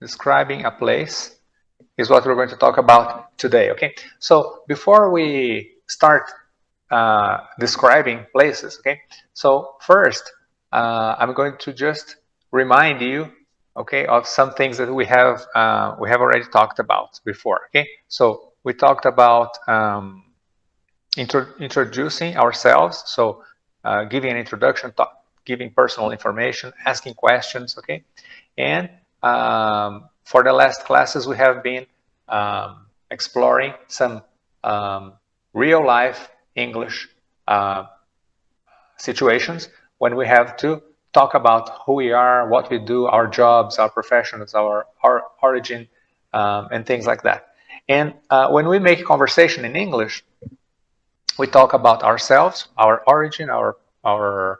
describing a place is what we're going to talk about today, okay? So before we start describing places, okay? So first, I'm going to just remind you, okay, of some things that we have already talked about before, okay? So we talked about introducing ourselves, so giving an introduction, giving personal information, asking questions, okay? And for the last classes, we have been exploring some real life English situations when we have to talk about who we are, what we do, our jobs, our professions, our origin, and things like that. And when we make conversation in English, we talk about ourselves, our origin, our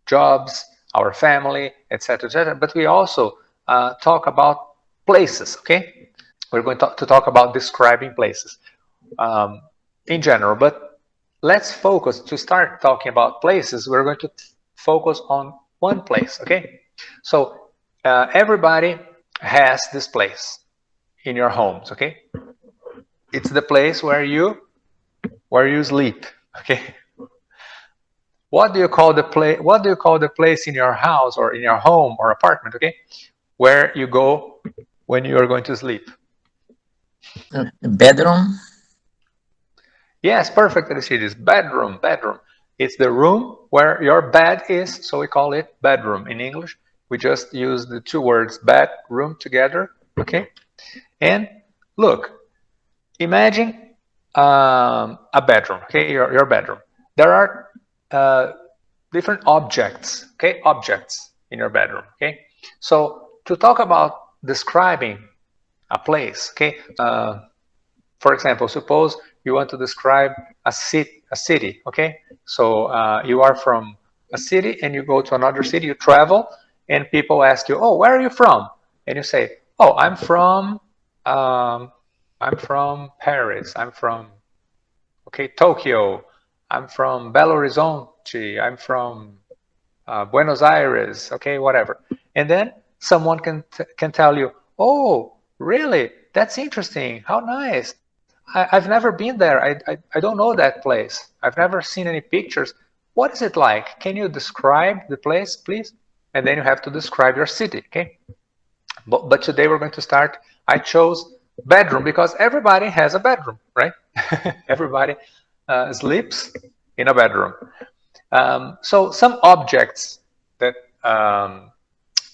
jobs, our family, etc., etc. But we also talk about places, okay? We're going to talk about describing places in general, but let's focus, to start talking about places, we're going to focus on one place, okay? So everybody has this place in your homes, okay? It's the place where you sleep, okay? What do you call the place in your house or in your home or apartment, okay? Where you go when you are going to sleep? Bedroom. Yes, perfect, Aristides. Bedroom. It's the room where your bed is, so we call it bedroom in English. We just use the two words bed, room together, okay? And look, imagine a bedroom, okay? Your bedroom. There are different objects, okay? Objects in your bedroom, okay? So to talk about describing a place, okay? For example, suppose you want to describe a city, okay? So you are from a city and you go to another city, you travel, and people ask you, oh, where are you from? And you say, oh, I'm from Paris, I'm from, okay, Tokyo, I'm from Belo Horizonte, I'm from Buenos Aires, okay, whatever. And then someone can tell you, oh, really? That's interesting. How nice. I've never been there. I don't know that place. I've never seen any pictures. What is it like? Can you describe the place, please? And then you have to describe your city, okay? But today we're going to start. I chose bedroom because everybody has a bedroom, right? Everybody sleeps in a bedroom. So some objects that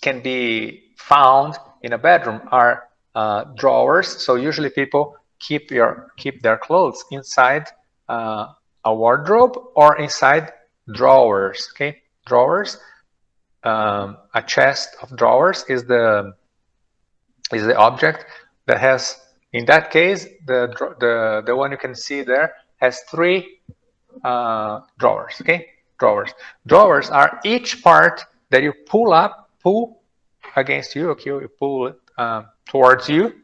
can be found in a bedroom are drawers. So usually people keep their clothes inside a wardrobe or inside drawers. Okay, drawers. A chest of drawers is the object that has, in that case, the one you can see there has three drawers. Okay, drawers are each part that you pull against you. Okay, you pull it towards you.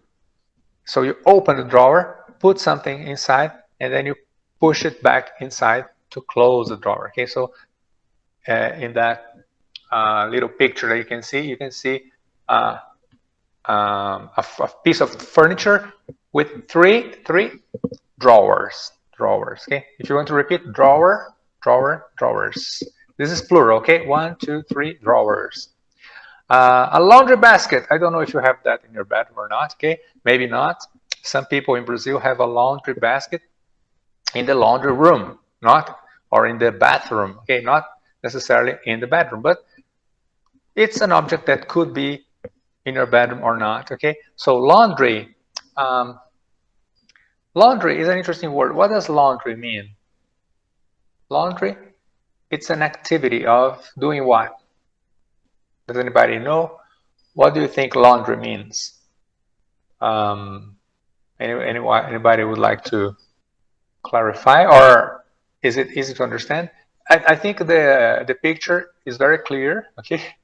So you open the drawer, put something inside, and then you push it back inside to close the drawer. Okay, so in that little picture that you can see a piece of furniture with three drawers. Okay, if you want to repeat, drawers. This is plural. Okay, 1, 2, 3 drawers. A laundry basket. I don't know if you have that in your bedroom or not. Okay, maybe not. Some people in Brazil have a laundry basket in the laundry room, not or in the bathroom. Okay, not necessarily in the bedroom, but it's an object that could be in your bedroom or not. Okay, so laundry. Laundry is an interesting word. What does laundry mean? Laundry, it's an activity of doing what? Does anybody know? What do you think laundry means? Anybody would like to clarify, or is it easy to understand? I think the picture is very clear. Okay,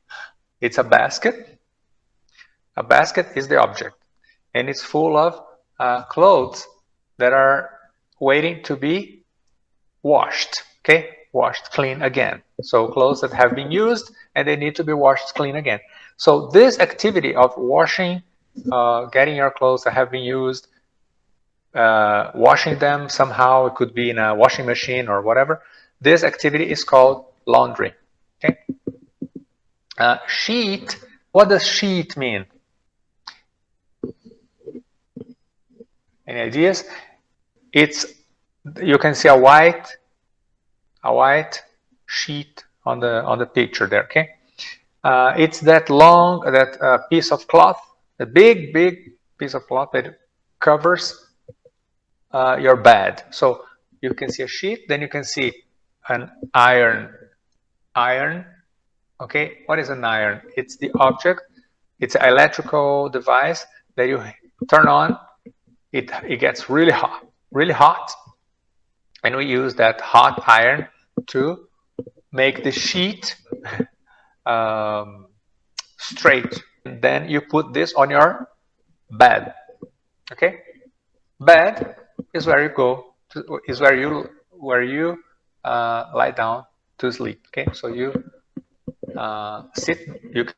it's a basket. A basket is the object, and it's full of clothes that are waiting to be washed. Okay, washed clean again. So clothes that have been used and they need to be washed clean again. So this activity of washing getting your clothes that have been used, washing them somehow. It could be in a washing machine or whatever. This activity is called laundry. Okay. Sheet. What does sheet mean? Any ideas? You can see a white sheet on the picture there. Okay. It's that piece of cloth, a big piece of cloth that covers your bed. So you can see a sheet, then you can see an iron. Okay, what is an iron? It's the object. It's an electrical device that you turn on. It gets really hot, and we use that hot iron to make the sheet straight. And then you put this on your bed. Okay, bed is where you go to, is where you lie down to sleep. Okay, so you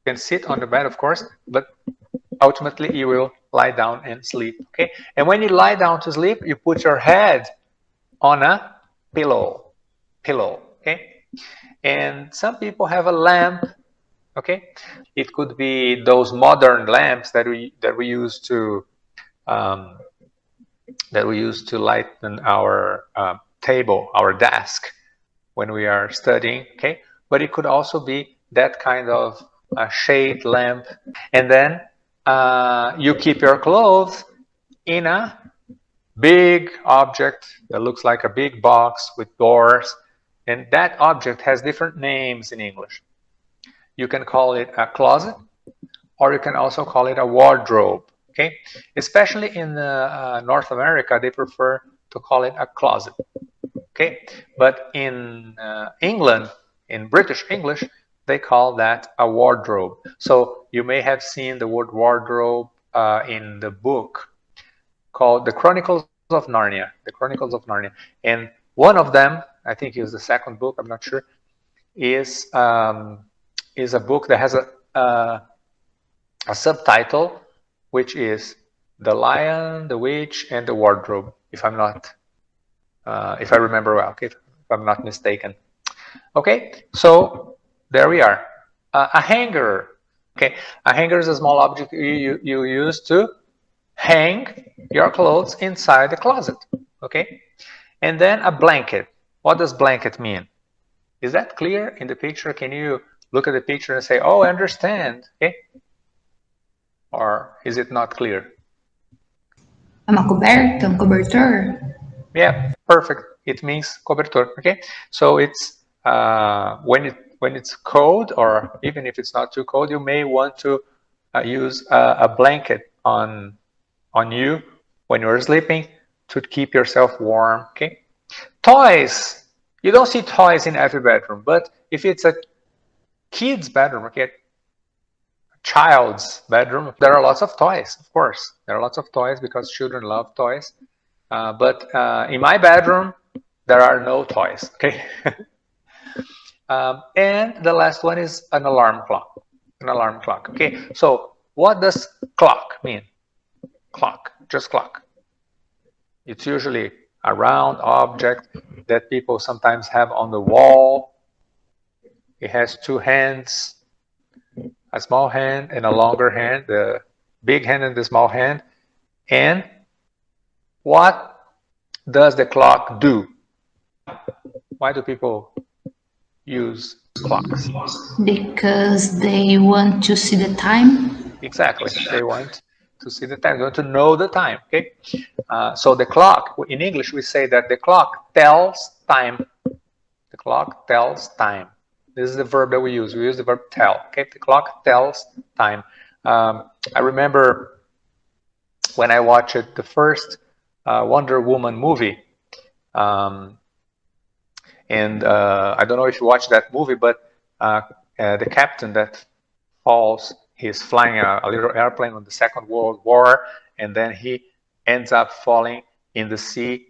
can sit on the bed, of course, but ultimately you will lie down and sleep. Okay, and when you lie down to sleep, you put your head on a pillow. Okay, and some people have a lamp. Okay, it could be those modern lamps that we use to lighten our table, our desk when we are studying. Okay, but it could also be that kind of shade lamp. And then you keep your clothes in a big object that looks like a big box with doors, and that object has different names in English. You can call it a closet, or you can also call it a wardrobe. Okay, especially in North America, they prefer to call it a closet. Okay, but in England, in British English, they call that a wardrobe. So you may have seen the word wardrobe in the book called The Chronicles of Narnia. The Chronicles of Narnia, and one of them, I think it was the second book, I'm not sure, is a book that has a subtitle, which is The Lion, the Witch, and the Wardrobe, if I remember well, okay, if I'm not mistaken. Okay, so there we are. A hanger. Okay, a hanger is a small object you use to hang your clothes inside the closet. Okay, and then a blanket. What does blanket mean? Is that clear in the picture? Can you look at the picture and say, "Oh, I understand"? Okay, or is it not clear? Uma coberta, cobertor. Yeah, perfect. It means cobertor. Okay, so it's when it's cold, or even if it's not too cold, you may want to use a blanket on you when you're sleeping to keep yourself warm. Okay, toys. You don't see toys in every bedroom, but if it's a kid's bedroom, okay, child's bedroom, there are lots of toys. Of course, there are lots of toys because children love toys. But in my bedroom, there are no toys. Okay. And the last one is an alarm clock. An alarm clock. Okay. So what does clock mean? Clock, just clock. It's usually a round object that people sometimes have on the wall. It has two hands, a small hand and a longer hand, the big hand and the small hand. And what does the clock do? Why do people use clocks? Because they want to see the time. Exactly. They want to see the time. They want to know the time. Okay. So the clock, in English, we say that the clock tells time. The clock tells time. This is the verb that we use. We use the verb tell. Okay. The clock tells time. I remember when I watched the first Wonder Woman movie. And I don't know if you watched that movie, but the captain that falls, he's flying a little airplane on the Second World War, and then he ends up falling in the sea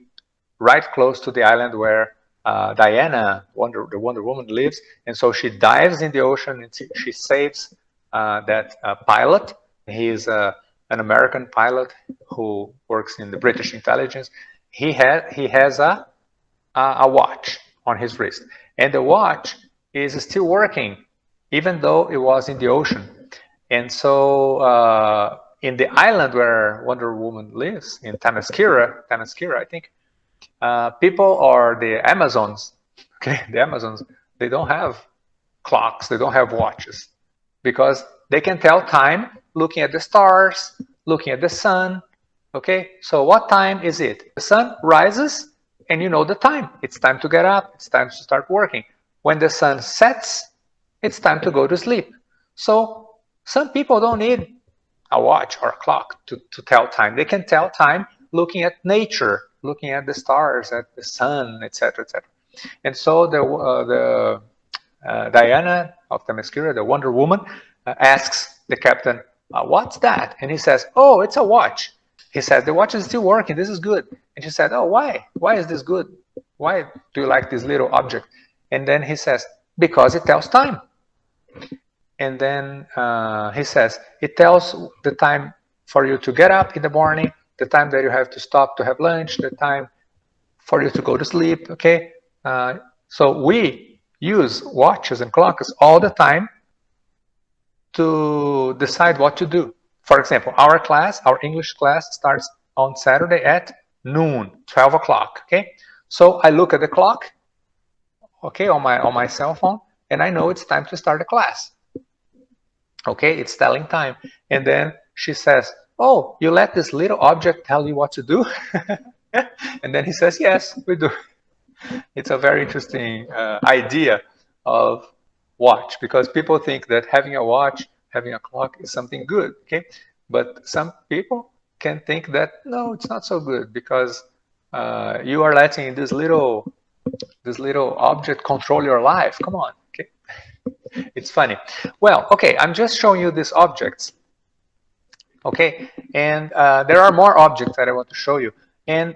right close to the island where Diana, the Wonder Woman, lives. And so she dives in the ocean and she saves that pilot. He is a an American pilot who works in the British intelligence. He has a watch on his wrist, and the watch is still working even though it was in the ocean. And so in the island where Wonder Woman lives, in Themyscira, I think, people or the Amazons, okay, the Amazons, they don't have clocks, they don't have watches, because they can tell time looking at the stars, looking at the sun. Okay, so what time is it? The sun rises and you know the time. It's time to get up, it's time to start working. When the sun sets, it's time to go to sleep. So some people don't need a watch or a clock to tell time. They can tell time looking at nature, looking at the stars, at the sun, etc., etc. And so the Diana of Themyscira, the Wonder Woman, asks the captain, what's that? And he says, oh, it's a watch. He said, the watch is still working. This is good. And she said, oh, why? Why is this good? Why do you like this little object? And then he says, because it tells time. And then he says, it tells the time for you to get up in the morning, the time that you have to stop to have lunch, the time for you to go to sleep, okay? So we use watches and clocks all the time to decide what to do. For example, our English class starts on Saturday at noon, 12 o'clock, okay? So I look at the clock, okay, on my cell phone, and I know it's time to start the class. Okay, it's telling time. And then she says, oh, you let this little object tell you what to do? And then he says, yes, we do. It's a very interesting idea of watch, because people think that having a watch, having a clock is something good, okay? But some people can think that, no, it's not so good, because you are letting this little object control your life. Come on, okay? It's funny. Well, okay, I'm just showing you these objects, okay? And there are more objects that I want to show you. And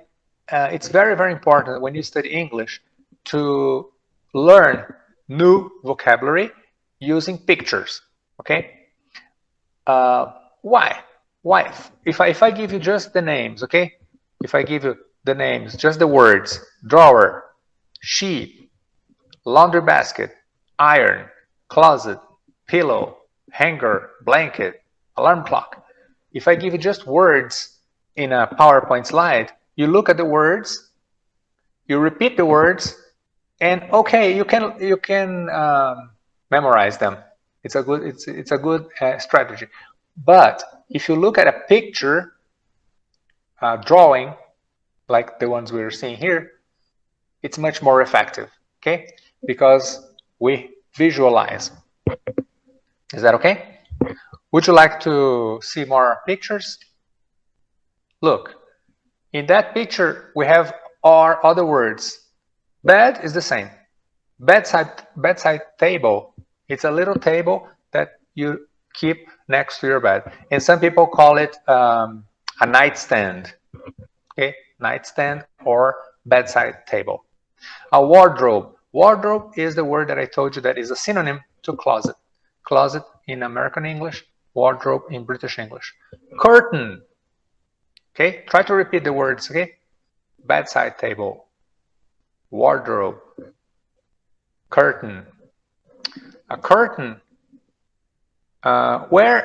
it's very, very important when you study English to learn new vocabulary using pictures, okay? Why? Why? If I give you just the names, okay? If I give you the names, just the words, drawer, sheep, laundry basket, iron, closet, pillow, hanger, blanket, alarm clock. If I give you just words in a PowerPoint slide, you look at the words, you repeat the words, and okay, you can memorize them. It's a good strategy. But if you look at a picture, drawing, like the ones we're seeing here, it's much more effective, okay? Because we visualize. Is that okay? Would you like to see more pictures? Look, in that picture, we have our other words. Bed is the same. Bedside table. It's a little table that you keep next to your bed. And some people call it a nightstand. Okay, nightstand or bedside table. A wardrobe. Wardrobe is the word that I told you that is a synonym to closet. Closet in American English, wardrobe in British English. Curtain. Okay, try to repeat the words, okay? Bedside table, wardrobe, curtain. A curtain. Where's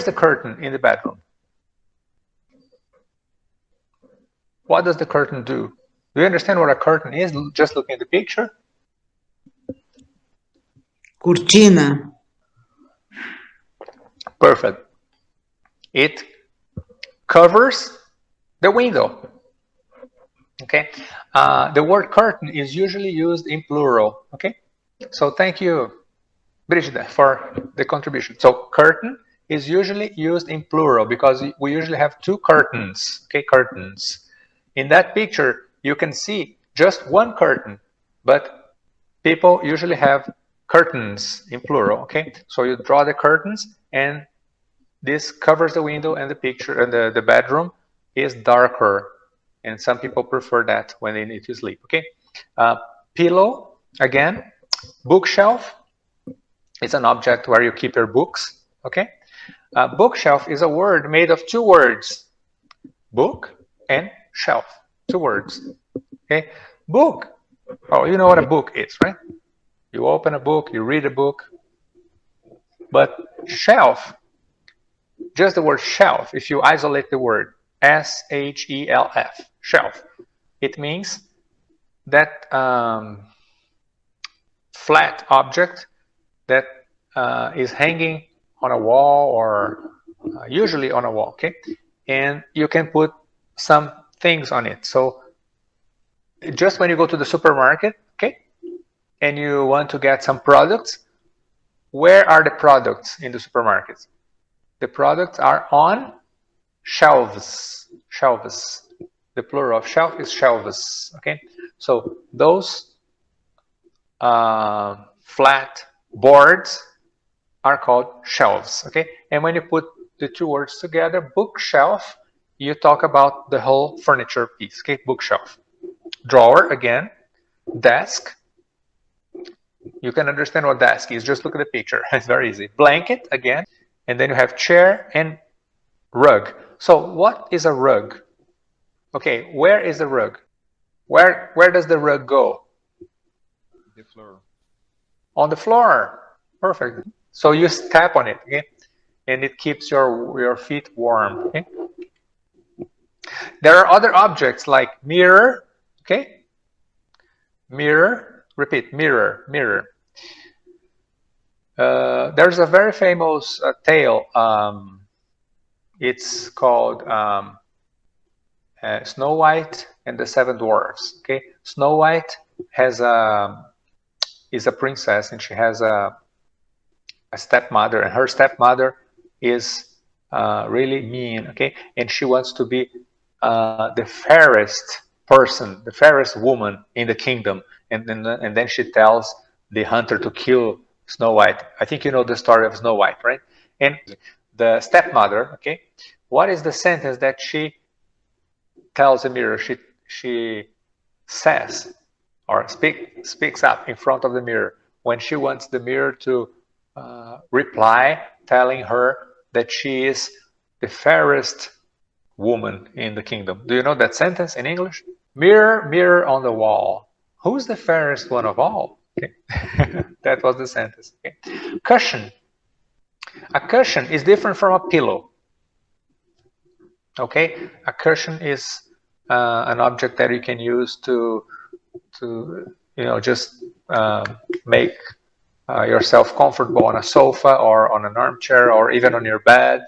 the curtain in the bedroom? What does the curtain do? Do you understand what a curtain is? Just looking at the picture. Cortina. Perfect. It covers the window. Okay. The word curtain is usually used in plural. Okay. So thank you, Brigida, for the contribution. So curtain is usually used in plural because we usually have two curtains. Okay, curtains. In that picture, you can see just one curtain, but people usually have curtains in plural. Okay, so you draw the curtains, and this covers the window, and the picture and the bedroom is darker, and some people prefer that when they need to sleep. Okay, pillow, again. Bookshelf is an object where you keep your books. Okay, Bookshelf is a word made of two words, book and shelf, two words. Okay, book. Oh, you know what a book is, right? You open a book, you read a book. But shelf, just the word shelf, if you isolate the word, S-H-E-L-F, shelf, it means that flat object that is hanging on a wall, or usually on a wall, okay? And you can put some things on it. So just when you go to the supermarket, okay, and you want to get some products, where are the products in the supermarket? The products are on shelves. Shelves. The plural of shelf is shelves. Okay, so those flat boards are called shelves. Okay, and when you put the two words together, bookshelf, you talk about the whole furniture piece. Okay, bookshelf. Drawer again, desk. You can understand what desk is. Just look at the picture. It's very easy. Blanket again, and then you have chair and rug. So what is a rug? Okay, where is the rug? Where does the rug go? The floor. On the floor. Perfect. So you step on it, okay? And it keeps your feet warm, okay? There are other objects like mirror, okay? Mirror, repeat, mirror, mirror. There's a very famous tale. It's called Snow White and the Seven Dwarfs. Okay, Snow White is a princess, and she has a stepmother, and her stepmother is really mean. Okay, and she wants to be the fairest person, the fairest woman in the kingdom, and then she tells the hunter to kill Snow White. I think you know the story of Snow White, right? And the stepmother, okay, what is the sentence that she tells the mirror? She says or speaks up in front of the mirror when she wants the mirror to reply, telling her that she is the fairest woman in the kingdom. Do you know that sentence in English? Mirror, mirror on the wall, who's the fairest one of all? Okay. That was the sentence. Okay. Cushion. A cushion is different from a pillow. Okay, a cushion is an object that you can use to just make yourself comfortable on a sofa or on an armchair or even on your bed.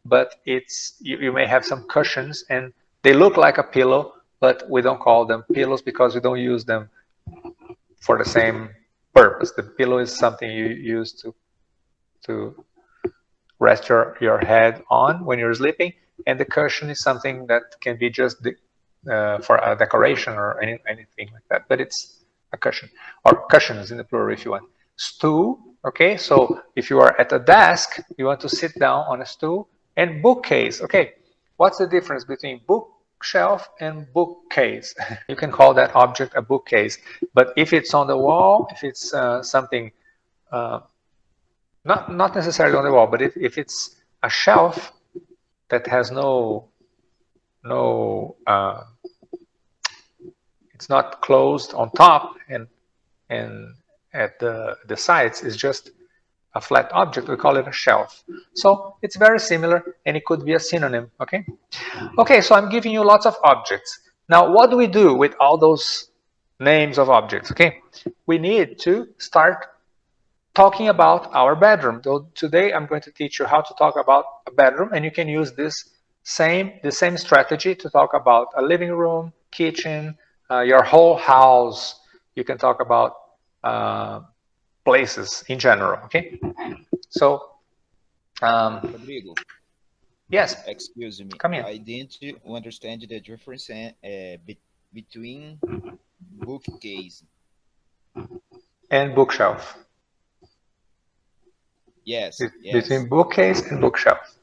But you may have some cushions and they look like a pillow, but we don't call them pillows because we don't use them for the same purpose. The pillow is something you use to rest your head on when you're sleeping, and the cushion is something that can be just for a decoration or anything like that, but it's a cushion, or cushions in the plural if you want. Stool, okay, so if you are at a desk, you want to sit down on a stool. And bookcase, okay, what's the difference between bookshelf and bookcase? You can call that object a bookcase, but if it's on the wall, if it's something not necessarily on the wall, but if it's a shelf that has it's not closed on top and at the sides, it's just a flat object, we call it a shelf. So it's very similar, and it could be a synonym. Okay, so I'm giving you lots of objects. Now what do we do with all those names of objects? Okay, we need to start talking about our bedroom. So today I'm going to teach you how to talk about a bedroom, and you can use the same strategy to talk about a living room, kitchen, your whole house. You can talk about places in general. Okay, so Rodrigo, yes, excuse me. come in. I didn't understand the difference between bookcase. And bookshelf. Yes. Between bookcase and bookshelf.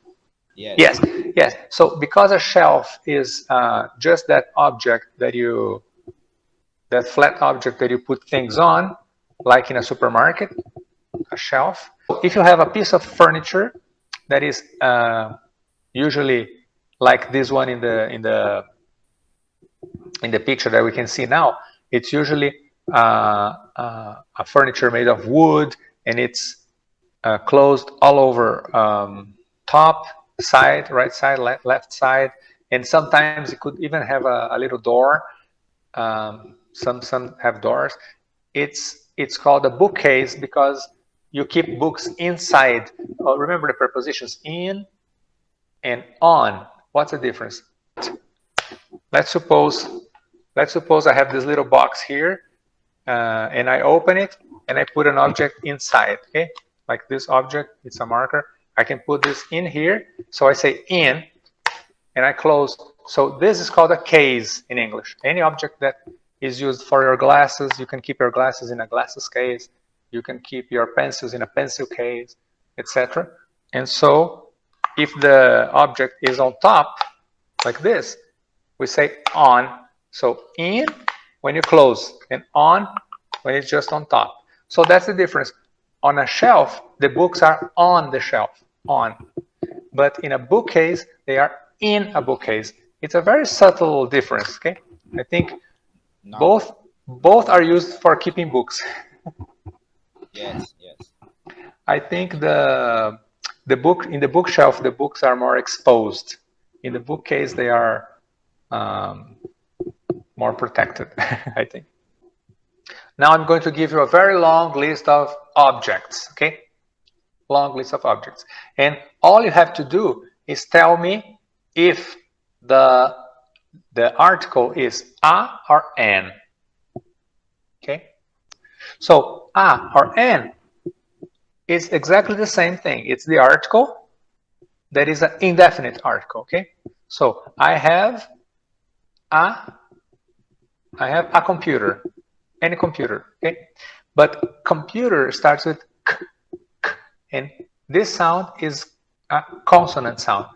Yes. Yes. So because a shelf is just that object that flat object that you put things on, like in a supermarket, a shelf. If you have a piece of furniture that is usually like this one in the picture that we can see now. It's usually a furniture made of wood, and it's closed all over, top, side, right side, left side, and sometimes it could even have a little door. Some have doors. It's called a bookcase because you keep books inside. Oh, remember the prepositions in and on. What's the difference? Let's suppose I have this little box here, and I open it and I put an object inside. Okay, like this object, it's a marker. I can put this in here. So I say in, and I close. So this is called a case in English. Any object that is used for your glasses, you can keep your glasses in a glasses case. You can keep your pencils in a pencil case, etc. And so if the object is on top, like this, we say on. So in when you close, and on when it's just on top. So that's the difference. On a shelf, the books are on the shelf, on. But in a bookcase, they are in a bookcase. It's a very subtle difference, okay? I think both are used for keeping books. Yes. I think the book in the bookshelf, the books are more exposed. In the bookcase, they are more protected, I think. Now I'm going to give you a very long list of objects, okay? Long list of objects. And all you have to do is tell me if the article is a or an. Okay? So a or an is exactly the same thing. It's the article that is an indefinite article, okay? So I have a computer, any computer, okay? But computer starts with k, and this sound is a consonant sound,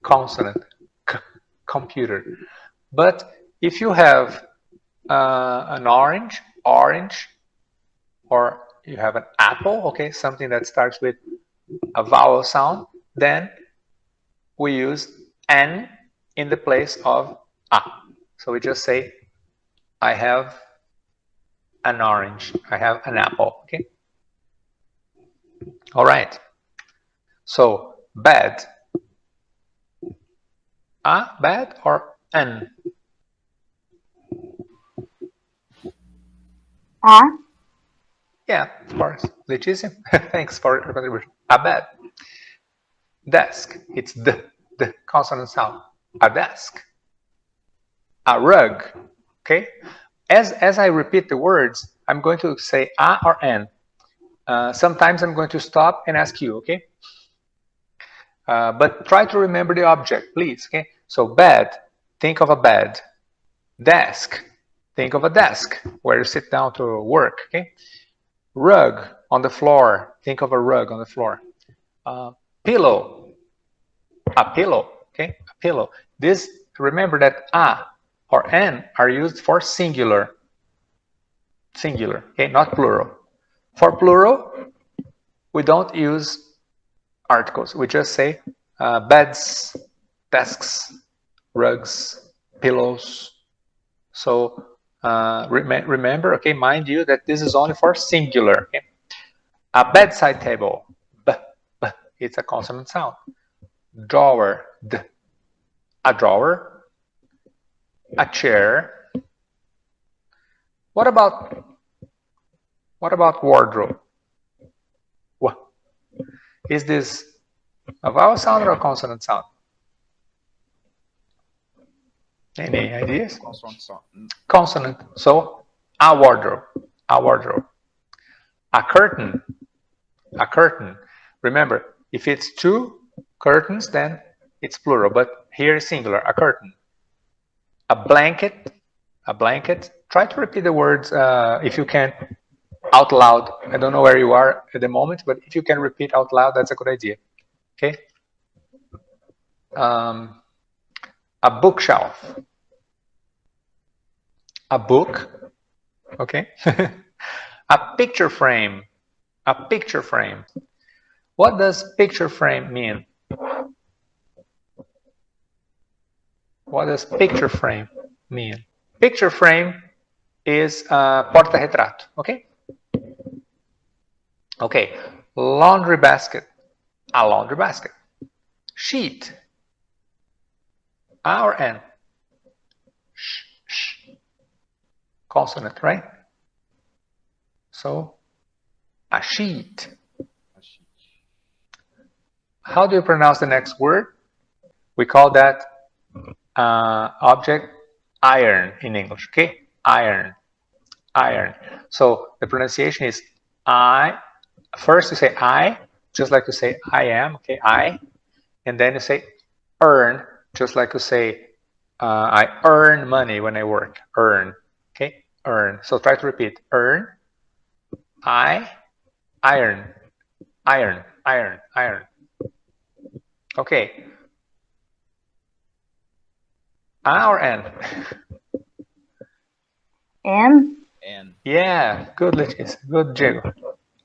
consonant, k, computer. But if you have an orange, or you have an apple, okay, something that starts with a vowel sound, then we use an in the place of a. So we just say, I have an orange, I have an apple, okay? All right. So bed. A, bed, or an? A. Yeah, of course. Leticia, thanks for your contribution. A bed. Desk. It's the consonant sound. A desk. A rug. Okay. As I repeat the words, I'm going to say a or an. Sometimes I'm going to stop and ask you. Okay. But try to remember the object, please. Okay. So bed. Think of a bed. Desk. Think of a desk where you sit down to work. Okay. Rug on the floor. Think of a rug on the floor. Pillow. A pillow. Okay. A pillow. This, remember that a or an are used for singular. Singular. Okay. Not plural. For plural, we don't use articles. We just say beds, desks, rugs, pillows. So remember, okay, mind you that this is only for singular. Okay? A bedside table, b, it's a consonant sound. Drawer, d. A drawer. A chair. What about wardrobe? What? Is this a vowel sound or a consonant sound? Any ideas? Consonant. So a wardrobe. A wardrobe. A curtain. A curtain. Remember, if it's two curtains, then it's plural, but here is singular. A curtain. A blanket. A blanket. Try to repeat the words if you can out loud. I don't know where you are at the moment, but if you can repeat out loud, that's a good idea. Okay. A bookshelf. A book. Okay. A picture frame. A picture frame. What does picture frame mean? What does picture frame mean? Picture frame is porta-retrato, okay? Okay, laundry basket, a laundry basket. Sheet, A or N? Sh. Consonant, right? So, a sheet. How do you pronounce the next word? We call that object iron in English, okay? Iron. So the pronunciation is I. First you say I, just like you say I am, okay? I. And then you say earn, just like you say I earn money when I work. Earn, okay? Earn. So try to repeat. Earn, I, iron. Okay. A or N? N. N. Yeah, good, Letícia. Good, Diego.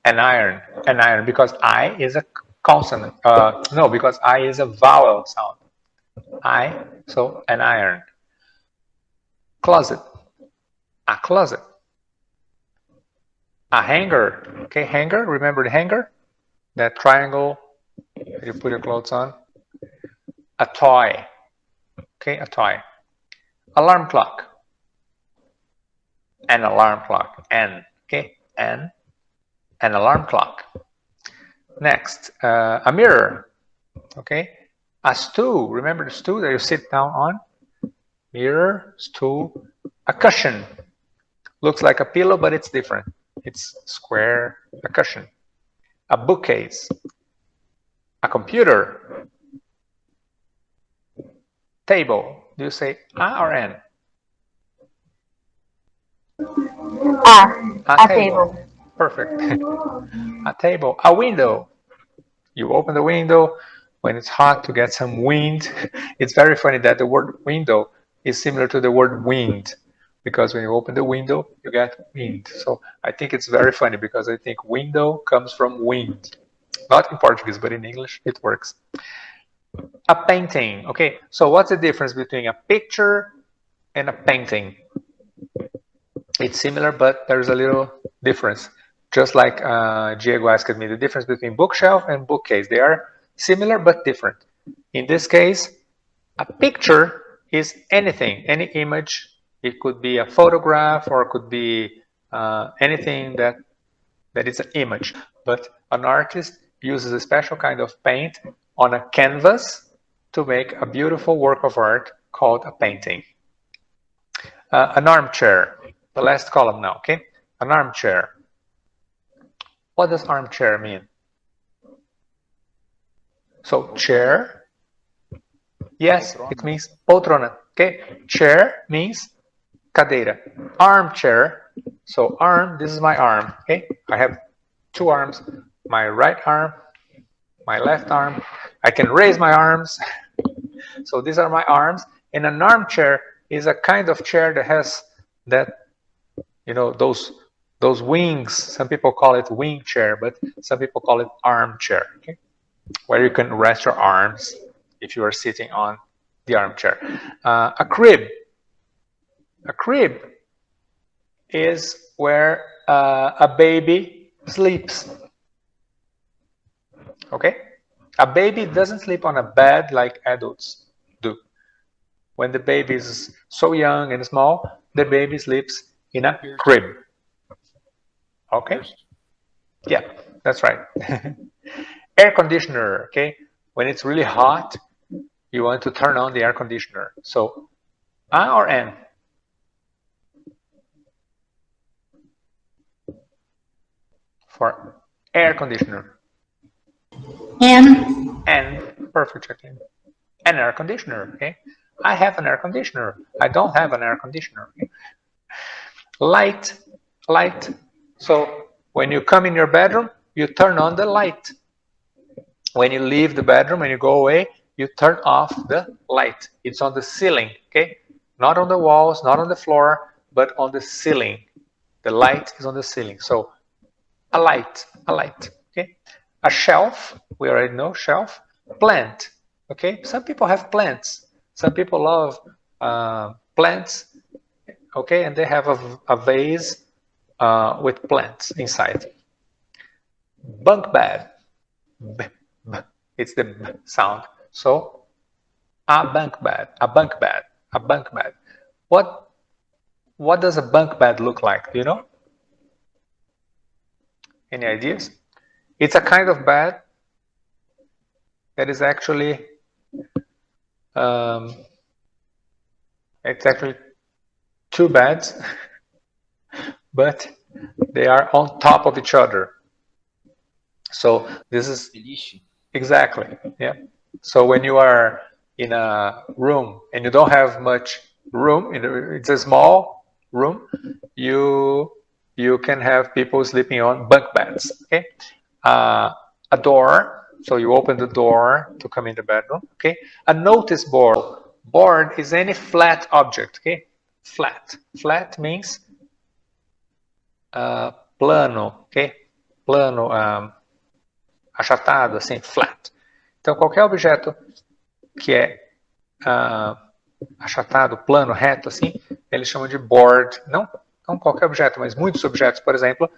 An iron, because I is a consonant. No, because I is a vowel sound. I, so an iron. Closet, a closet. A hanger, okay, hanger. Remember the hanger? That triangle that you put your clothes on. A toy, okay, a toy. Alarm clock. An alarm clock. N, okay, N. An alarm clock. Next, a mirror, okay. A stool. Remember the stool that you sit down on? Mirror, stool. A cushion. Looks like a pillow, but it's different. It's square. A cushion. A bookcase. A computer. Table. Do you say A or N? A table. Perfect. A table. A window. You open the window when it's hot to get some wind. It's very funny that the word window is similar to the word wind, because when you open the window, you get wind. So I think it's very funny because I think window comes from wind. Not in Portuguese, but in English, it works. A painting. Okay, so what's the difference between a picture and a painting? It's similar, but there's a little difference. Just like Diego asked me, the difference between bookshelf and bookcase. They are similar, but different. In this case, a picture is anything, any image. It could be a photograph, or it could be anything that is an image. But an artist uses a special kind of paint on a canvas to make a beautiful work of art called a painting. An armchair. The last column now, okay? An armchair. What does armchair mean? So chair, yes, it means poltrona, okay? Chair means cadeira. Armchair, so arm, this is my arm, okay? I have two arms, my right arm, my left arm. I can raise my arms. So these are my arms. And an armchair is a kind of chair that has that, you know, those wings. Some people call it wing chair, but some people call it armchair, okay? Where you can rest your arms if you are sitting on the armchair. A crib. A crib is where a baby sleeps, okay? A baby doesn't sleep on a bed like adults do. When the baby is so young and small, the baby sleeps in a crib. Okay? Yeah, that's right. Air conditioner, okay? When it's really hot, you want to turn on the air conditioner. So, A or N? For air conditioner. N. N, perfect, Jacqueline. An air conditioner, okay? I have an air conditioner. I don't have an air conditioner. Okay? Light. So when you come in your bedroom, you turn on the light. When you leave the bedroom and you go away, you turn off the light. It's on the ceiling, okay? Not on the walls, not on the floor, but on the ceiling. The light is on the ceiling. So a light, okay? A shelf, we already know shelf. plant. Okay, some people have plants. Some people love plants. Okay, and they have a vase with plants inside. Bunk bed. It's the b sound. So a bunk bed, a bunk bed, a bunk bed. What does a bunk bed look like? Do you know? Any ideas? It's a kind of bed that is actually it's actually two beds, but they are on top of each other. So this is Beliche. exactly, yeah. So when you are in a room and you don't have much room, it's a small room, you can have people sleeping on bunk beds. Okay, a door. So you open the door to come in the bedroom. Okay, a notice board. Board is any flat object. Okay, flat. Flat means plano. Okay, plano, achatado, assim, flat. Então qualquer objeto que é achatado, plano, reto, assim, eles chamam de board. Não qualquer objeto, mas muitos objetos. Por exemplo,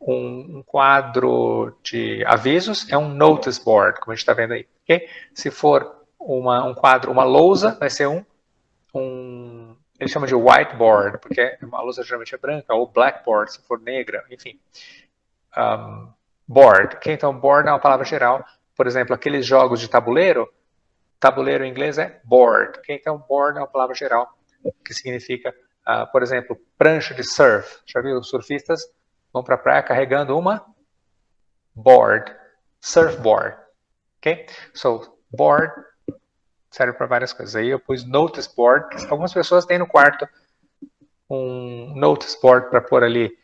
um quadro de avisos é um notice board, como a gente está vendo aí. Okay? Se for um quadro, uma lousa, vai ser eles chamam de whiteboard, porque uma lousa geralmente é branca, ou blackboard, se for negra, enfim. Board. Okay? Então, board é uma palavra geral. Por exemplo, aqueles jogos de tabuleiro, tabuleiro em inglês é board. Okay? Então, board é uma palavra geral que significa, por exemplo, prancha de surf. Já viu? Os surfistas vão para a praia carregando uma board, surfboard. Ok? So, board serve para várias coisas. Aí eu pus notice board. Algumas pessoas têm no quarto um notice board para pôr ali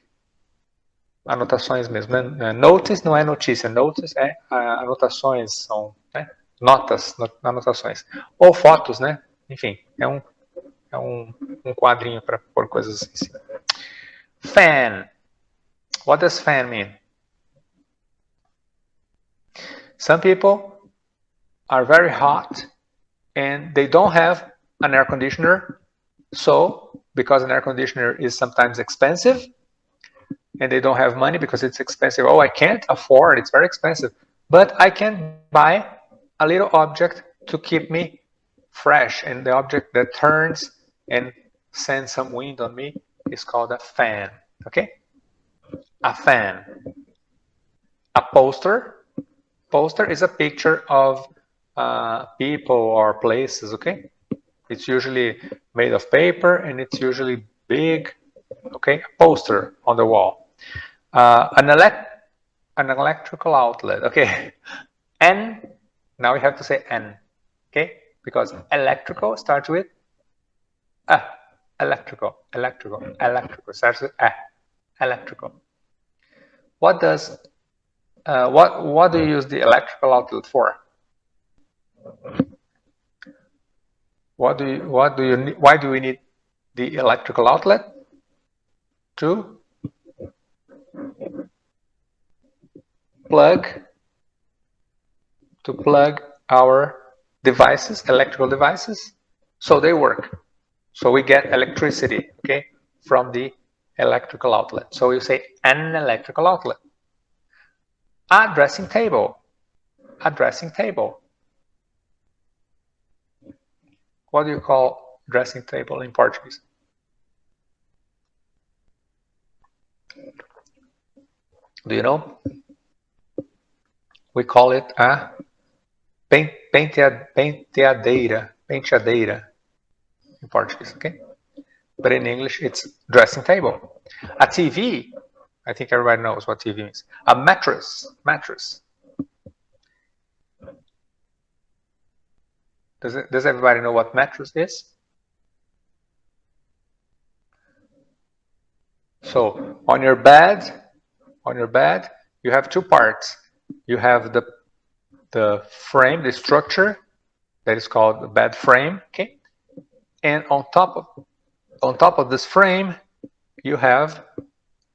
anotações mesmo. Né? Notice não é notícia, notice é anotações, são notas, anotações. Ou fotos, né? Enfim, é um quadrinho para pôr coisas assim. Fan. What does fan mean? Some people are very hot and they don't have an air conditioner. So, because an air conditioner is sometimes expensive and they don't have money because it's expensive. Oh, I can't afford, it's very expensive. But I can buy a little object to keep me fresh. And the object that turns and sends some wind on me is called a fan. Okay? A fan. A poster. Poster is a picture of people or places, okay? It's usually made of paper and it's usually big, okay? A poster on the wall. An electrical outlet, okay? N, now we have to say N, okay? Because electrical starts with electrical starts with electrical. What does what do you use the electrical outlet for? Why do we need the electrical outlet? To plug our devices, electrical devices, so they work. So we get electricity, okay, from the electrical outlet. So you say an electrical outlet. A dressing table. A dressing table. What do you call dressing table in Portuguese? Do you know? We call it a penteadeira in Portuguese, okay? But in English, it's dressing table. A TV, I think everybody knows what TV means. A mattress. Does everybody know what mattress is? So on your bed, you have two parts. You have the frame, the structure that is called the bed frame, okay? And on top of this frame, you have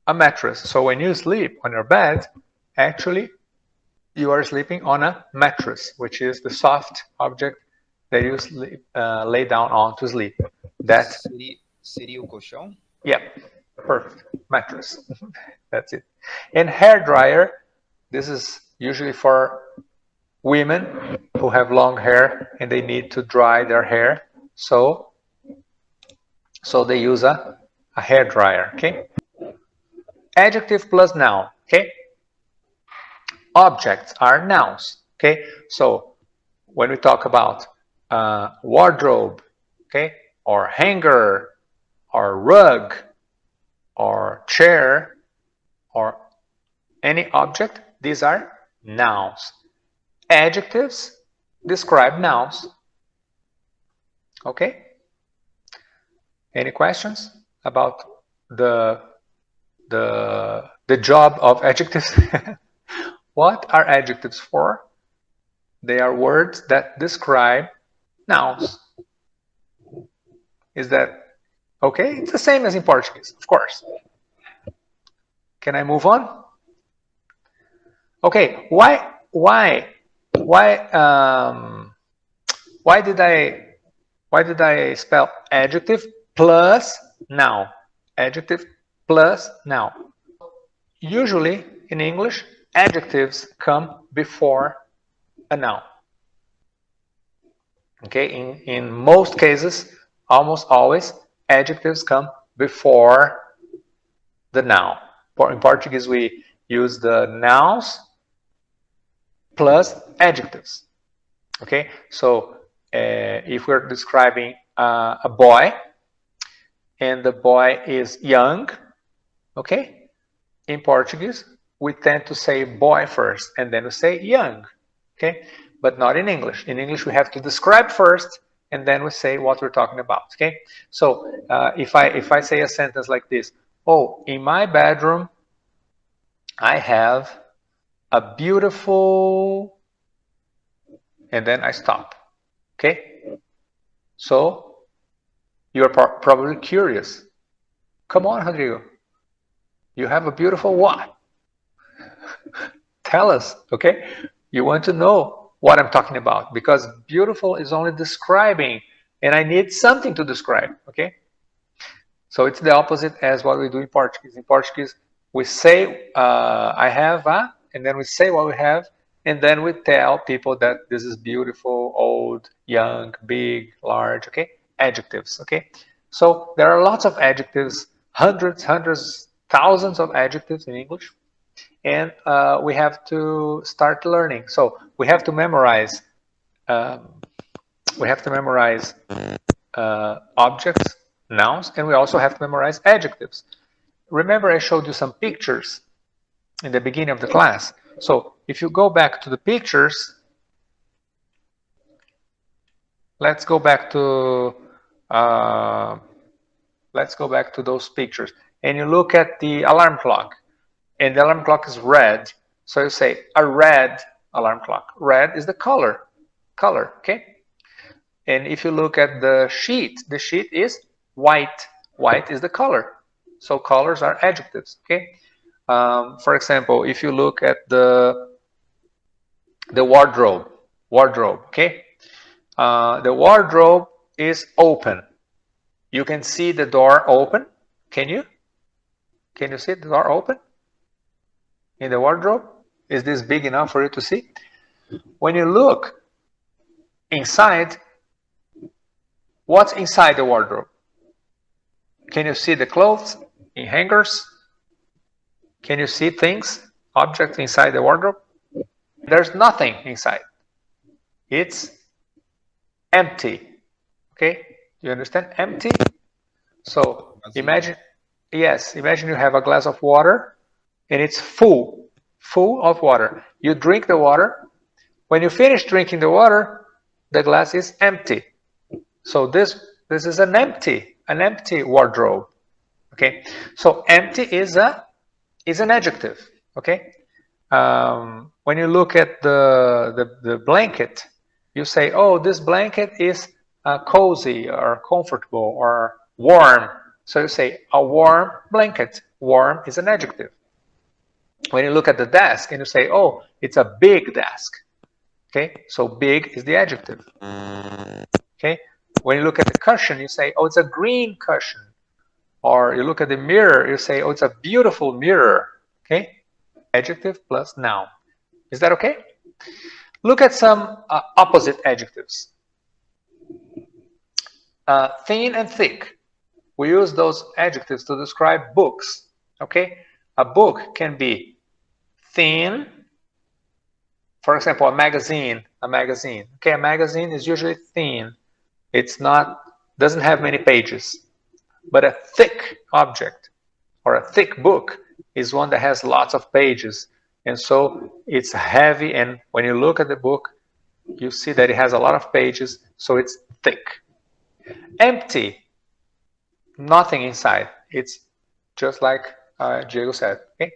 a mattress. So when you sleep on your bed, actually, You are sleeping on a mattress, which is the soft object that you lay down on to sleep. That seria o colchão? Yeah, perfect. Mattress. That's it. And hair dryer, this is usually for women who have long hair and they need to dry their hair. So they use a hair dryer, okay? Adjective plus noun, okay? Objects are nouns, okay? So when we talk about wardrobe, okay, or hanger, or rug, or chair, or any object, these are nouns. Adjectives describe nouns. Okay? Any questions about the job of adjectives? What are adjectives for? They are words that describe nouns. Is that okay? It's the same as in Portuguese, of course. Can I move on? Okay, why did I spell adjective plus noun? Adjective plus noun. Usually in English, adjectives come before a noun. Okay, in most cases, almost always, adjectives come before the noun. In Portuguese, we use the nouns plus adjectives. Okay, so if we're describing a boy and the boy is young, okay, in Portuguese we tend to say boy first and then we say young, okay, but not in English. In English we have to describe first and then we say what we're talking about, okay. So if I say a sentence like this, oh, in my bedroom I have a beautiful, and then I stop, okay. So you're probably curious. Come on, Rodrigo, you have a beautiful what? Tell us, okay. You want to know what I'm talking about because beautiful is only describing and I need something to describe, okay. So it's the opposite as what we do in Portuguese. In Portuguese we say I have a, and then we say what we have, and then we tell people that this is beautiful, old, young, big, large, okay? Adjectives, okay? So there are lots of adjectives, hundreds, thousands of adjectives in English, and we have to start learning. So we have to memorize objects, nouns, and we also have to memorize adjectives. Remember I showed you some pictures in the beginning of the class. So if you go back to the pictures, let's go back to those pictures, and you look at the alarm clock, and the alarm clock is red. So you say a red alarm clock. Red is the color, okay? And if you look at the sheet is white. White is the color. So colors are adjectives, okay? For example, if you look at the wardrobe, okay? The wardrobe is open. You can see the door open. Can you? Can you see the door open in the wardrobe? Is this big enough for you to see? When you look inside, what's inside the wardrobe? Can you see the clothes in hangers? Can you see things, objects inside the wardrobe? There's nothing inside. It's empty. Okay? You understand? Empty. So imagine you have a glass of water and it's full of water. You drink the water. When you finish drinking the water, the glass is empty. So this is an empty wardrobe. Okay? So empty is an adjective. Okay? When you look at the blanket, you say, oh, this blanket is cozy or comfortable or warm. So you say a warm blanket. Warm is an adjective. When you look at the desk and you say, oh, it's a big desk. Okay, so big is the adjective. Okay, when you look at the cushion, you say, oh, it's a green cushion. Or you look at the mirror, you say, oh, it's a beautiful mirror. Okay, adjective plus noun. Is that okay? Look at some opposite adjectives. Thin and thick. We use those adjectives to describe books. Okay, a book can be thin. For example, a magazine. Okay, a magazine is usually thin. It's not, doesn't have many pages. But a thick object or a thick book is one that has lots of pages. And so it's heavy, and when you look at the book, you see that it has a lot of pages, so it's thick. Empty, nothing inside. It's just like Diego said, okay?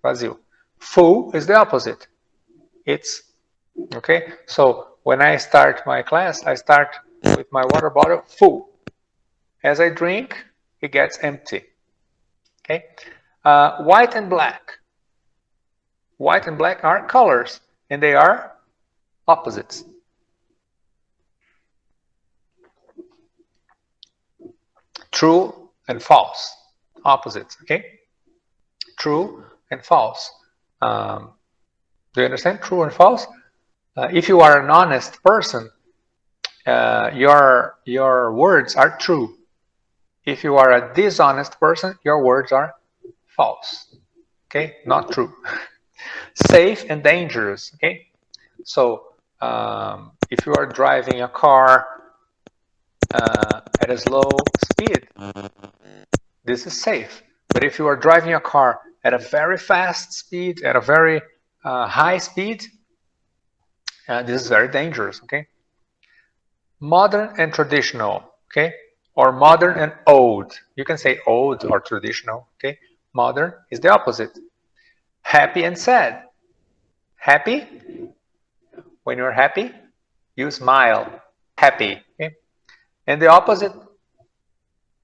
Vazio. Full is the opposite. It's, okay? So when I start my class, I start with my water bottle full. As I drink, it gets empty. Okay? White and black. White and black are colors, and they are opposites. True and false. Opposites, okay? True and false. Do you understand? True and false? If you are an honest person, your words are true. If you are a dishonest person, your words are false. Okay, not true. Safe and dangerous. Okay, so if you are driving a car at a slow speed, this is safe. But if you are driving a car at a very fast speed, at a very high speed, this is very dangerous. Okay, modern and traditional. Okay, or modern and old. You can say old or traditional. Okay, modern is the opposite. Happy and sad. Happy, when you're happy, you smile. Happy. Okay? And the opposite,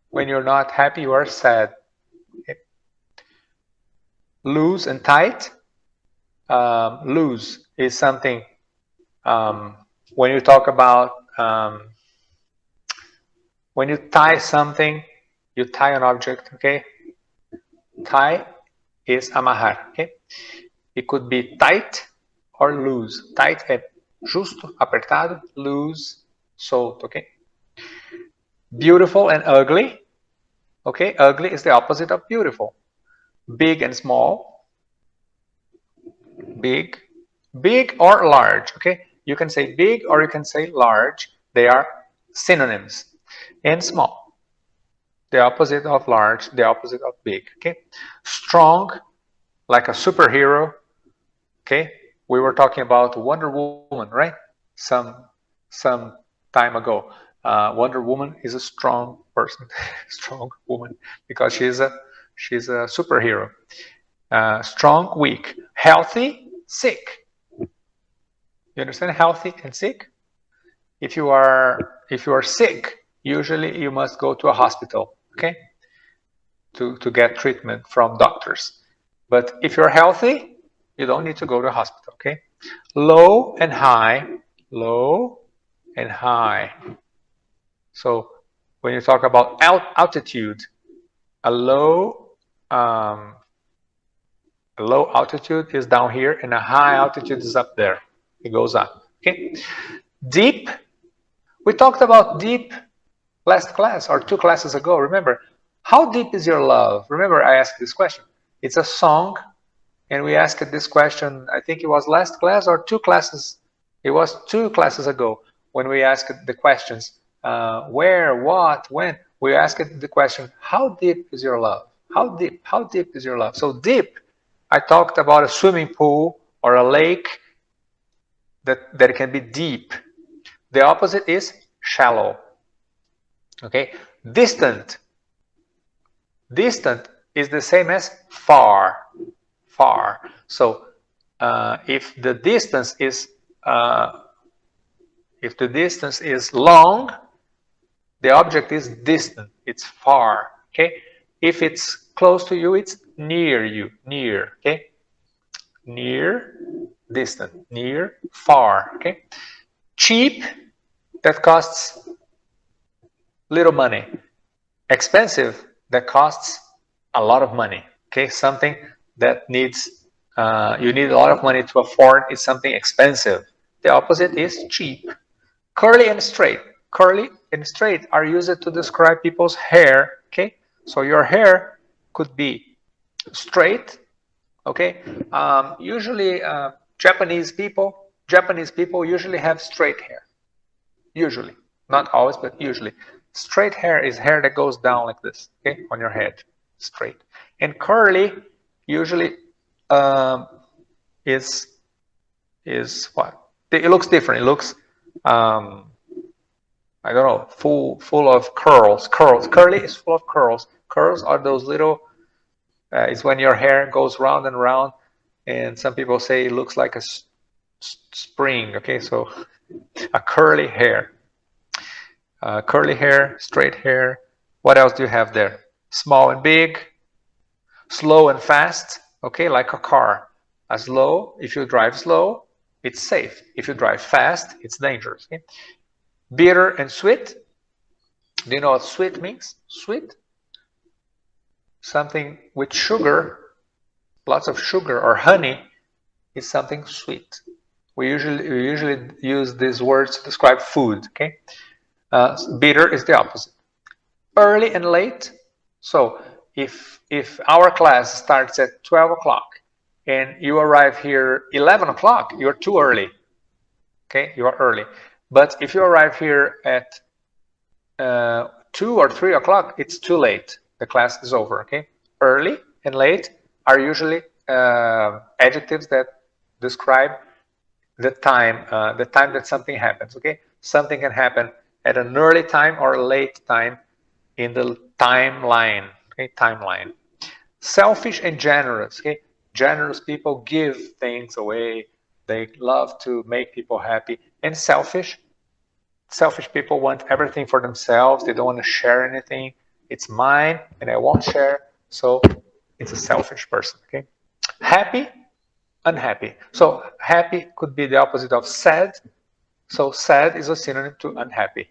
when you're not happy, you are sad. Okay? Loose and tight. Loose is something, when you talk about, when you tie something, you tie an object, okay? Tie is amarrar, okay? It could be tight or loose. Tight é justo, apertado. Loose, solto, okay? Beautiful and ugly, okay? Ugly is the opposite of beautiful. Big and small. Big. Big or large, okay? You can say big or you can say large. They are synonyms. And small. The opposite of large, the opposite of big, okay? Strong, like a superhero, okay? We were talking about Wonder Woman, right? Some time ago. Wonder Woman is a strong person, strong woman, because she's a superhero. Strong, weak. Healthy, sick. You understand? Healthy and sick. If you are sick, usually you must go to a hospital, okay? To get treatment from doctors. But if you're healthy, you don't need to go to a hospital, okay? Low and high. Low and high. So when you talk about altitude, a low altitude is down here and a high altitude is up there. It goes up, okay? Deep. We talked about deep last class or 2 classes ago. Remember, how deep is your love? Remember, I asked this question. It's a song, and we asked this question, I think it was last class or 2 classes. It was 2 classes ago when we asked the questions, where, what, when. We asked the question, how deep is your love? How deep is your love? So deep, I talked about a swimming pool or a lake that can be deep. The opposite is shallow. Okay, distant. Distant is the same as far. Far. So if the distance is long, the object is distant. It's far. Okay. If it's close to you, it's near you. Near. Okay. near, distant, near, far, okay? Cheap, that costs little money. Expensive, that costs a lot of money, okay? Something that needs, you need a lot of money to afford is something expensive. The opposite is cheap. Curly and straight. Curly and straight are used to describe people's hair, okay? So your hair could be straight, okay? Usually Japanese people usually have straight hair. Usually, not always, but usually. Straight hair is hair that goes down like this, okay, on your head, straight. And curly usually is what? It looks different. It looks I don't know, full of curls. Curly is full of curls. Curls are those little. It's when your hair goes round and round, and some people say it looks like a spring. Okay, so a curly hair. Curly hair, straight hair. What else do you have there? Small and big, slow and fast. Okay, like a car. If you drive slow, it's safe. If you drive fast, it's dangerous. Okay? Bitter and sweet. Do you know what sweet means? Sweet? Something with sugar, lots of sugar or honey is something sweet. We usually use these words to describe food. Okay, bitter is the opposite. Early and late. So if our class starts at 12 o'clock and you arrive here 11 o'clock, you're too early. Okay, you are early. But if you arrive here at 2 or 3 o'clock, it's too late. The class is over. Okay, early and late are usually adjectives that describe the time that something happens. Okay, something can happen at an early time or a late time in the timeline. Okay, timeline. Selfish and generous. Okay, generous people give things away. They love to make people happy. And selfish people want everything for themselves. They don't want to share anything. It's mine and I won't share. So it's a selfish person. Okay. Happy, unhappy. So happy could be the opposite of sad. So sad is a synonym to unhappy.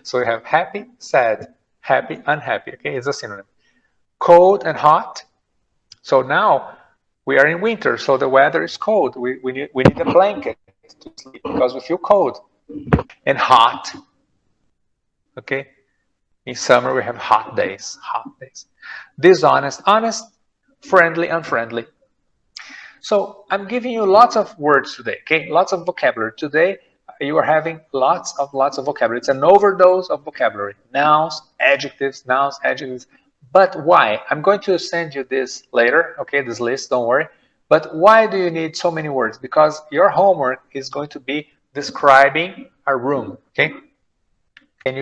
So we have happy, sad, happy, unhappy. Okay, it's a synonym. Cold and hot. So now we are in winter, so the weather is cold. We need a blanket to sleep because we feel cold. And hot. Okay. In summer we have hot days. Dishonest, honest, friendly, unfriendly. So I'm giving you lots of words today. Okay, lots of vocabulary. Today you are having lots of vocabulary. It's an overdose of vocabulary. Nouns, adjectives. But why? I'm going to send you this later. Okay, this list. Don't worry. But why do you need so many words? Because your homework is going to be describing a room. Okay. Can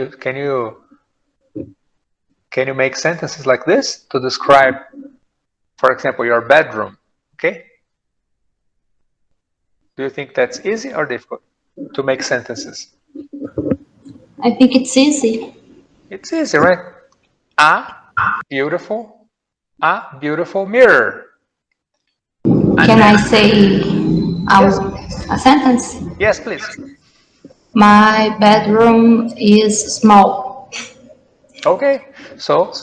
you make sentences like this to describe, for example, your bedroom? Okay. Do you think that's easy or difficult to make sentences? I think it's easy. It's easy, right? A beautiful mirror. Can I say a sentence? Yes, please. My bedroom is small. Okay, so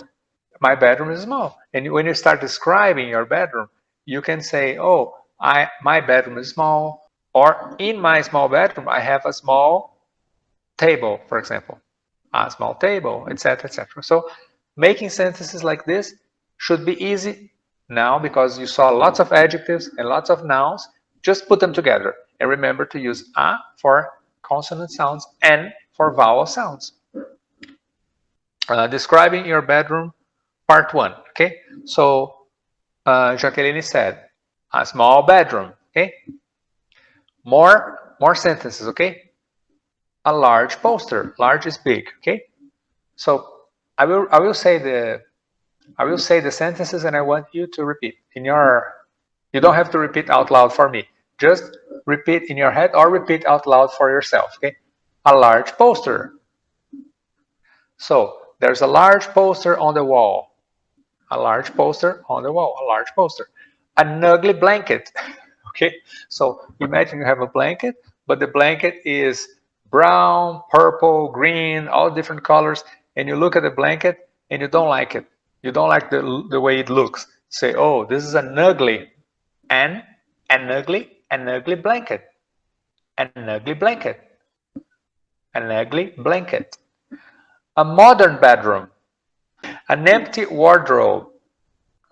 my bedroom is small. And when you start describing your bedroom, you can say, oh, my bedroom is small, or in my small bedroom, I have a small table, for example, a small table, etc., etc. So making sentences like this should be easy now because you saw lots of adjectives and lots of nouns. Just put them together and remember to use a for consonant sounds, N for vowel sounds. Describing your bedroom, part 1. Okay, so Jacqueline said, a small bedroom. Okay, more sentences. Okay, a large poster. Large is big. Okay, so I will say the sentences and I want you to repeat in your. You don't have to repeat out loud for me. Just repeat in your head or repeat out loud for yourself. Okay, a large poster. So there's a large poster on the wall. A large poster on the wall. A large poster. an ugly blanket. Okay, so imagine you have a blanket, but the blanket is brown, purple, green, all different colors, and you look at the blanket and you don't like it. You don't like the way it looks. Say, oh, this is an ugly blanket. An ugly blanket. An ugly blanket. A modern bedroom. An empty wardrobe.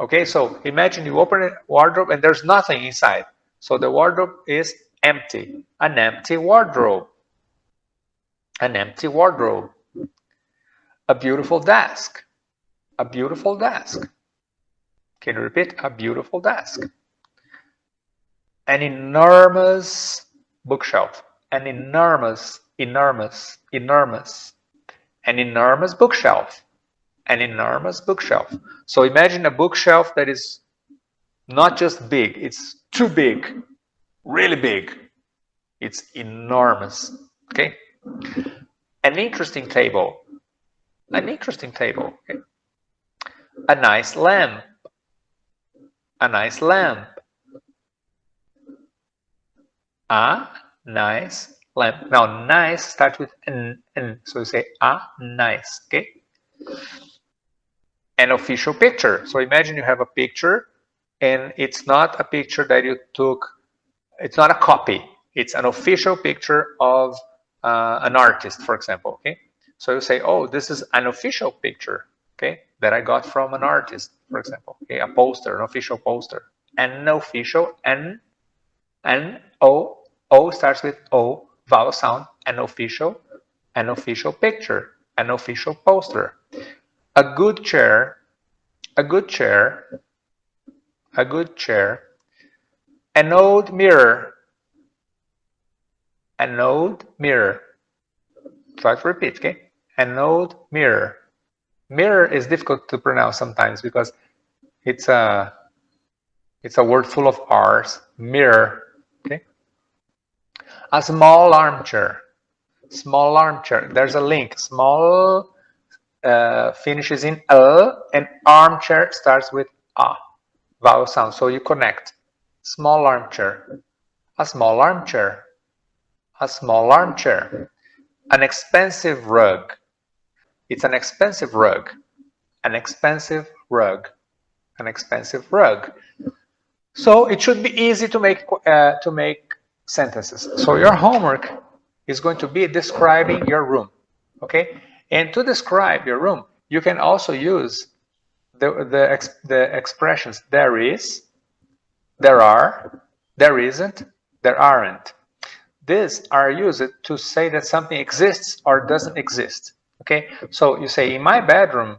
Okay, so imagine you open a wardrobe and there's nothing inside. So the wardrobe is empty. An empty wardrobe. An empty wardrobe. A beautiful desk. A beautiful desk. Can you repeat? A beautiful desk. An enormous bookshelf. An enormous bookshelf. An enormous bookshelf. So imagine a bookshelf that is not just big, it's too big, really big. It's enormous. Okay? An interesting table. An interesting table. Okay? A nice lamp. A nice lamp. A nice lamp. Now, nice starts with n. So you say a nice. Okay? An official picture. So imagine you have a picture and it's not a picture that you took, it's not a copy. It's an official picture of an artist, for example. Okay? So you say, oh, this is an official picture, okay, that I got from an artist, for example. Okay, a poster, an official poster. An official, O starts with O, vowel sound, an official picture, an official poster. A good chair, a good chair, a good chair. An old mirror, an old mirror. Try to repeat, okay? An old mirror. Mirror is difficult to pronounce sometimes because it's a word full of R's. Mirror, okay? A small armchair. Small armchair. There's a link. Small finishes in A, and armchair starts with A. Vowel sound. So you connect. Small armchair. A small armchair. A small armchair. An expensive rug. It's an expensive rug. An expensive rug. An expensive rug. So it should be easy to make sentences. So your homework is going to be describing your room. Okay? And to describe your room, you can also use the expressions there is, there are, there isn't, there aren't. These are used to say that something exists or doesn't exist. Okay, so you say in my bedroom,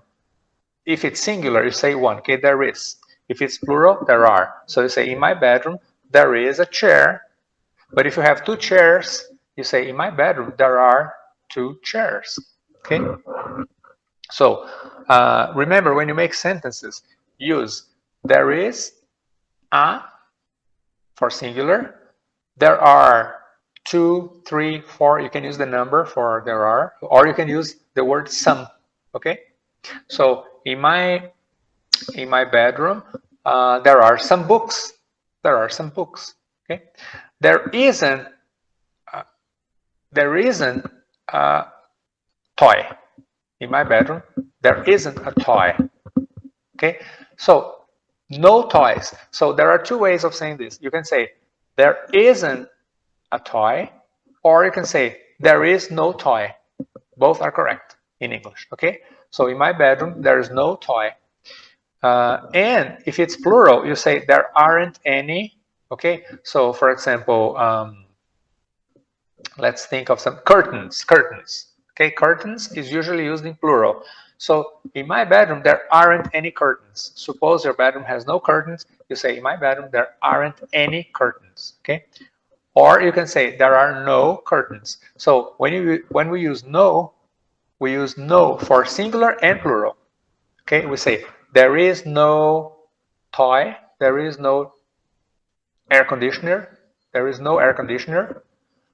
if it's singular, you say one. Okay, there is. If it's plural, there are. So you say in my bedroom, there is a chair. But if you have two chairs, you say in my bedroom, there are two chairs. Okay, so remember when you make sentences, use there is a for singular. There are 2, 3, 4. You can use the number for there are, or you can use the word some. Okay, so in my bedroom, there are some books. There are some books. Okay, there isn't a toy in my bedroom. There isn't a toy. Okay, so no toys. So there are two ways of saying this. You can say there isn't a toy, or you can say there is no toy. Both are correct in English. Okay, so in my bedroom there is no toy. And if it's plural, you say there aren't any. Okay, so for example, let's think of some curtains. Okay, curtains is usually used in plural. So in my bedroom there aren't any curtains. Suppose your bedroom has no curtains, you say in my bedroom there aren't any curtains. Okay, or you can say there are no curtains. So when we use no, we use no for singular and plural. Okay, we say there is no toy, there is no air conditioner, there is no air conditioner,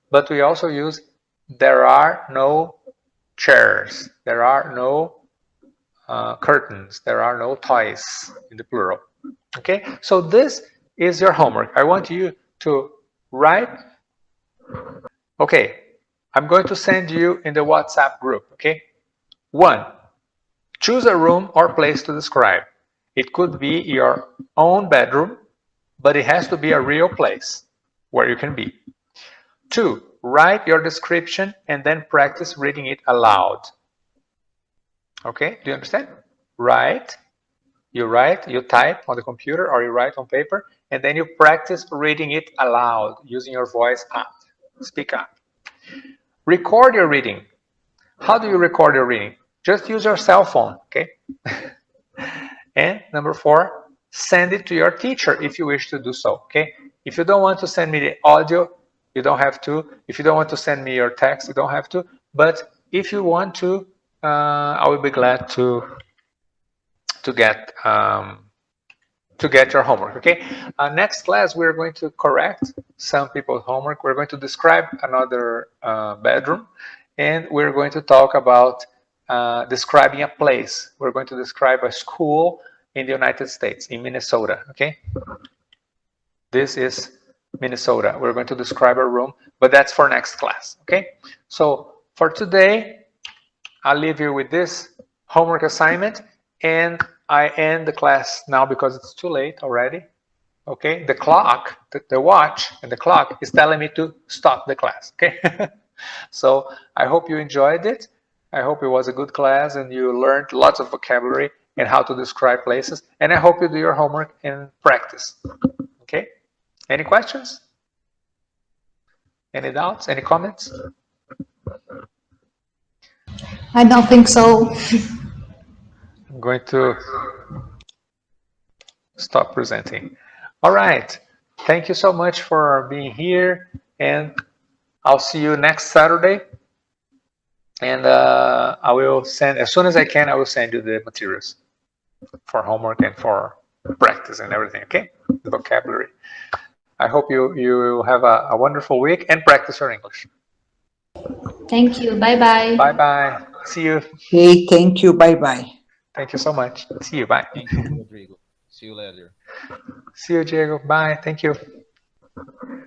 but we also use there are no chairs, there are no curtains, there are no toys in the plural. Okay, so this is your homework. I want you to write. Okay, I'm going to send you in the WhatsApp group, okay? 1. Choose a room or place to describe. It could be your own bedroom, but it has to be a real place where you can be. 2. Write your description and then practice reading it aloud. Okay, do you understand? You type on the computer or you write on paper, and then you practice reading it aloud using your voice up. Speak up. Record your reading. How do you record your reading? Just use your cell phone, okay? And number 4, send it to your teacher if you wish to do so, okay? If you don't want to send me the audio, you don't have to. If you don't want to send me your text, you don't have to. But if you want to, I will be glad to get your homework, okay? Next class, we're going to correct some people's homework. We're going to describe another bedroom, and we're going to talk about describing a place. We're going to describe a school in the United States, in Minnesota, okay? This is Minnesota. We're going to describe a room, but that's for next class, okay? So for today, I'll leave you with this homework assignment, and I end the class now because it's too late already, okay? The clock, the watch and the clock is telling me to stop the class, okay? So I hope you enjoyed it. I hope it was a good class and you learned lots of vocabulary and how to describe places. And I hope you do your homework and practice, okay? Any questions? Any doubts? Any comments? I don't think so. I'm going to stop presenting. All right. Thank you so much for being here, and I'll see you next Saturday. And I will send, as soon as I can, I will send you the materials for homework and for practice and everything, okay? The vocabulary. I hope you have a wonderful week and practice your English. Thank you. Bye-bye. Bye-bye. See you. Okay, thank you. Bye-bye. Thank you so much. See you. Bye. Thank you, Rodrigo. See you later. See you, Diego. Bye. Thank you.